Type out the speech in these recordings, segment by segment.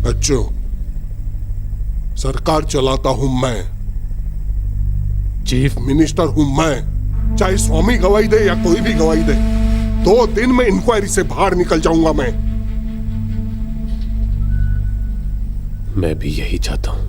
बच्चों, सरकार चलाता हूं मैं, चीफ मिनिस्टर हूं मैं। चाहे स्वामी गवाही दे या कोई भी गवाही दे, 2 दिन में इंक्वायरी से बाहर निकल जाऊंगा मैं भी यही चाहता हूं।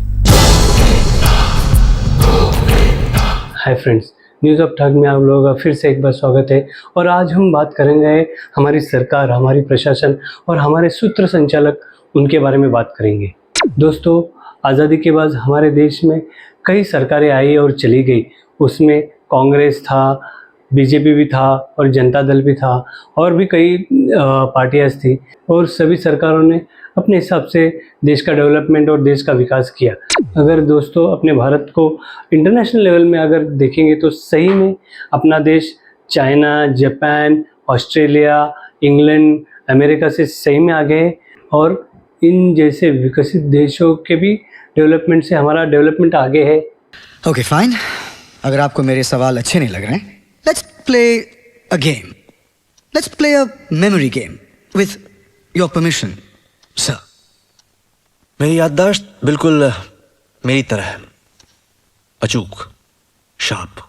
हाय फ्रेंड्स, न्यूज़ ऑफ ठग में आप लोगों का फिर से एक बार स्वागत है। और आज हम बात करेंगे हमारी सरकार, हमारी प्रशासन और हमारे सूत्र संचालक, उनके बारे में बात करेंगे। दोस्तों, आज़ादी के बाद हमारे देश में कई सरकारें आई और चली गई। उसमें कांग्रेस था, बीजेपी भी था और जनता दल भी था और भी कई पार्टियां थी, और सभी सरकारों ने अपने हिसाब से देश का डेवलपमेंट और देश का विकास किया। अगर दोस्तों अपने भारत को इंटरनेशनल लेवल में अगर देखेंगे तो सही में अपना देश China, Japan, Australia, England, America से सही में आगे है। और इन जैसे विकसित देशों के भी डेवलपमेंट से हमारा डेवलपमेंट आगे है। ओके फाइन, अगर आपको मेरे सवाल अच्छे नहीं लग रहे हैं, let's play a game. Let's play a memory game with your permission sir. मेरी याददाश्त बिल्कुल मेरी तरह है, अचूक, शार्प।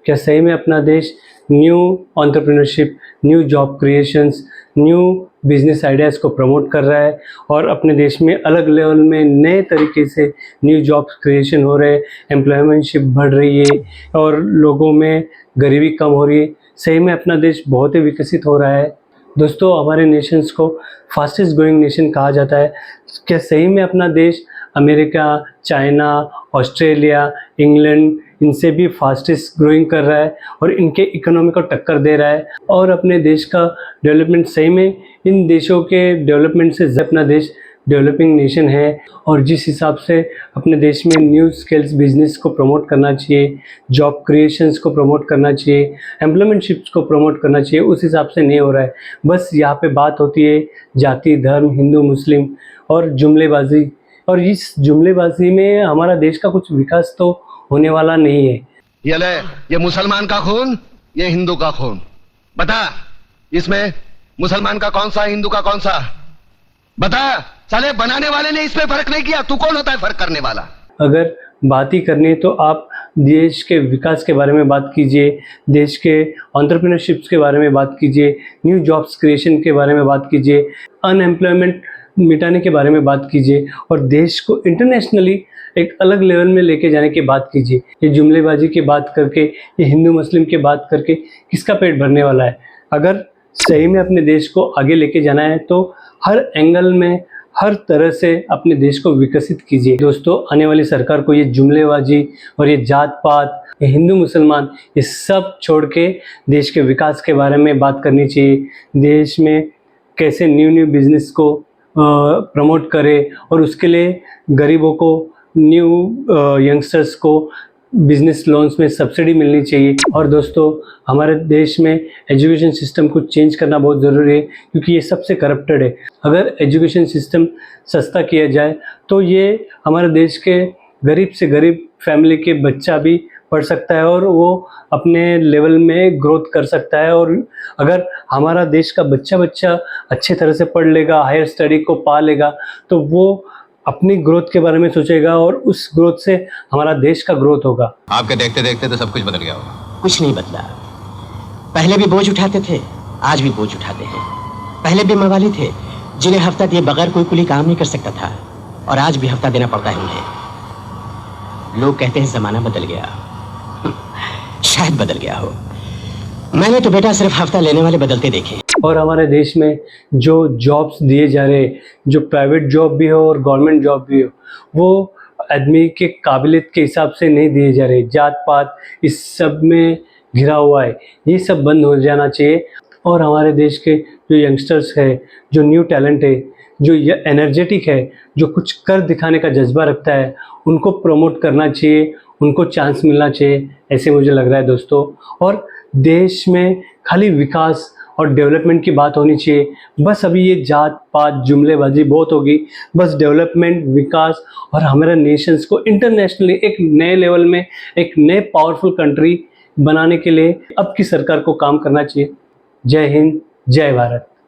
क्या सही में अपना देश new entrepreneurship, new job creations, new business ideas को प्रमोट कर रहा है और अपने देश में अलग लेवल में नए तरीके से न्यू जॉब्स क्रिएशन हो रहे हैं, एम्प्लॉयमेंटशिप बढ़ रही है और लोगों में गरीबी कम हो रही है। सही में अपना देश बहुत ही विकसित हो रहा है। दोस्तों, हमारे नेशंस को फास्टेस्ट ग्रोइंग नेशन कहा जाता है। क्या सही में अपना देश अमेरिका, चाइना, ऑस्ट्रेलिया, इंग्लैंड, इनसे भी फास्टेस्ट ग्रोइंग कर रहा है और इनके इकोनॉमी को टक्कर दे रहा है? और अपने देश का डेवलपमेंट सही में इन देशों के डेवलपमेंट से अपना देश डेवलपिंग नेशन है। और जिस हिसाब से अपने देश में न्यू स्किल्स बिजनेस को प्रमोट करना चाहिए, जॉब क्रिएशंस को प्रमोट करना चाहिए, एम्प्लॉयमेंटशिप्स को प्रमोट करना चाहिए, उस हिसाब से नहीं हो रहा है। बस यहाँ पे बात होती है जाति, धर्म, हिंदू, मुस्लिम और जुमलेबाजी। और इस जुमलेबाजी में हमारा देश का कुछ विकास तो होने वाला नहीं है। ये मुसलमान का खून, ये हिंदू का खून। बता, इसमें मुसलमान का कौन सा, हिंदू का कौन सा? बता। साले बनाने वाले ने इसमें फर्क नहीं किया, तू कौन होता है फर्क करने वाला? अगर बात ही करनी है तो आप देश के विकास के बारे में बात कीजिए, देश के एंटरप्रेन्योरशिप्स के बारे में बात कीजिए, न्यू जॉब्स क्रिएशन के बारे में बात कीजिए, अनएम्प्लॉयमेंट मिटाने के बारे में बात कीजिए और देश को इंटरनेशनली एक अलग लेवल में लेके जाने की बात कीजिए। ये जुमलेबाजी की बात करके, ये हिंदू मुस्लिम की बात करके किसका पेट भरने वाला है? अगर सही में अपने देश को आगे लेके जाना है तो हर एंगल में, हर तरह से अपने देश को विकसित कीजिए। दोस्तों, आने वाली सरकार को ये जुमलेबाजी और ये जात पात, ये हिंदू मुसलमान, ये सब छोड़ के देश के विकास के बारे में बात करनी चाहिए। देश में कैसे न्यू बिजनेस को प्रमोट करे और उसके लिए गरीबों को, न्यू यंगस्टर्स को बिजनेस लोन्स में सब्सिडी मिलनी चाहिए। और दोस्तों, हमारे देश में एजुकेशन सिस्टम को चेंज करना बहुत ज़रूरी है क्योंकि ये सबसे करप्टेड है। अगर एजुकेशन सिस्टम सस्ता किया जाए तो ये हमारे देश के गरीब से गरीब फैमिली के बच्चा भी पढ़ सकता है और वो अपने लेवल में ग्रोथ कर सकता है। और अगर हमारा देश का बच्चा अच्छे तरह से पढ़ लेगा, हायर स्टडी को पा लेगा, तो वो अपनी ग्रोथ के बारे में सोचेगा और उस ग्रोथ से हमारा देश का ग्रोथ होगा। आपके देखते देखते तो सब कुछ बदल गया होगा। कुछ नहीं बदला। पहले भी बोझ उठाते थे, आज भी बोझ उठाते हैं। पहले भी मवाली थे जिन्हें हफ्ता दिए बगैर कोई कुली काम नहीं कर सकता था, और आज भी हफ्ता देना पड़ता है उन्हें। लोग कहते हैं जमाना बदल गया, शायद बदल गया हो। मैंने तो बेटा सिर्फ हफ्ता लेने वाले बदलते देखे। और हमारे देश में जो जॉब्स दिए जा रहे हैं, जो प्राइवेट जॉब भी हो और गवर्नमेंट जॉब भी हो, वो आदमी के काबिलियत के हिसाब से नहीं दिए जा रहे। जात पात इस सब में घिरा हुआ है, ये सब बंद हो जाना चाहिए। और हमारे देश के जो यंगस्टर्स है, जो न्यू टैलेंट है, जो एनर्जेटिक है, जो कुछ कर दिखाने का जज्बा रखता है, उनको प्रमोट करना चाहिए, उनको चांस मिलना चाहिए, ऐसे मुझे लग रहा है दोस्तों। और देश में खाली विकास और डेवलपमेंट की बात होनी चाहिए। बस अभी ये जात पात जुमलेबाजी बहुत होगी। बस डेवलपमेंट, विकास और हमारे नेशंस को इंटरनेशनली एक नए लेवल में, एक नए पावरफुल कंट्री बनाने के लिए अब की सरकार को काम करना चाहिए। जय हिंद, जय भारत।